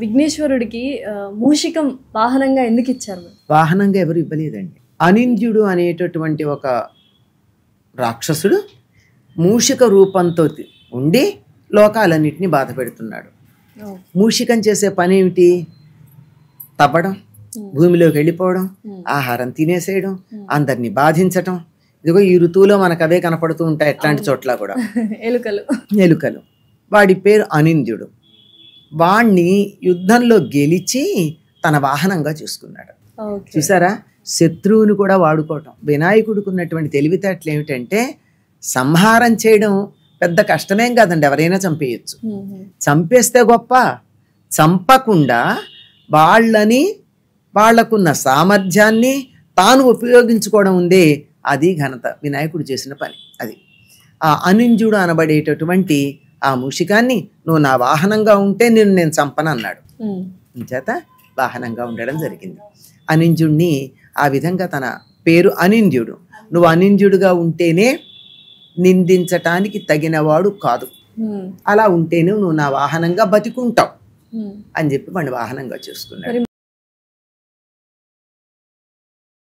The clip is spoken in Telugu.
విఘ్నేశ్వరుడికి మూషికం వాహనంగా ఎందుకు ఇచ్చారు? వాహనంగా ఎవరు ఇవ్వలేదండి. అనింద్యుడు అనేటటువంటి ఒక రాక్షసుడు మూషిక రూపంతో ఉండి లోకాలన్నింటినీ బాధ పెడుతున్నాడు. మూషికం చేసే పని ఏమిటి? తవ్వడం, భూమిలోకి వెళ్ళిపోవడం, ఆహారం తినేసేయడం, అందరినీ బాధించటం. ఇదిగో ఈ ఋతువులో మనకు అవే కనపడుతూ ఉంటాయి ఎట్లాంటి చోట్ల కూడా. ఎలుకలు. వాడి పేరు అనింద్యుడు. వాణ్ణి యుద్ధంలో గెలిచి తన వాహనంగా చూసుకున్నాడు. చూసారా, శత్రువుని కూడా వాడుకోవటం. వినాయకుడికి ఉన్నటువంటి తెలివితేటలు ఏమిటంటే సంహారం చేయడం పెద్ద కష్టమేం కాదండి, ఎవరైనా చంపేయచ్చు. చంపేస్తే గొప్ప, చంపకుండా వాళ్లకున్న సామర్థ్యాన్ని తాను ఉపయోగించుకోవడం ఉందే, అది ఘనత, వినాయకుడు చేసిన పని. అది ఆ అనింద్యుడు అనబడేటటువంటి ఆ మూషికాన్ని నువ్వు నా వాహనంగా ఉంటే నేను చంపను అన్నాడు. చేత వాహనంగా ఉండడం జరిగింది. అనింద్యుడిని ఆ విధంగా, తన పేరు అనింద్యుడు, నువ్వు అనింద్యుడుగా ఉంటేనే నిందించటానికి తగినవాడు కాదు, అలా ఉంటేనే నువ్వు నా వాహనంగా బతికుంటావు అని చెప్పి వాడిని వాహనంగా చేసుకున్నాడు.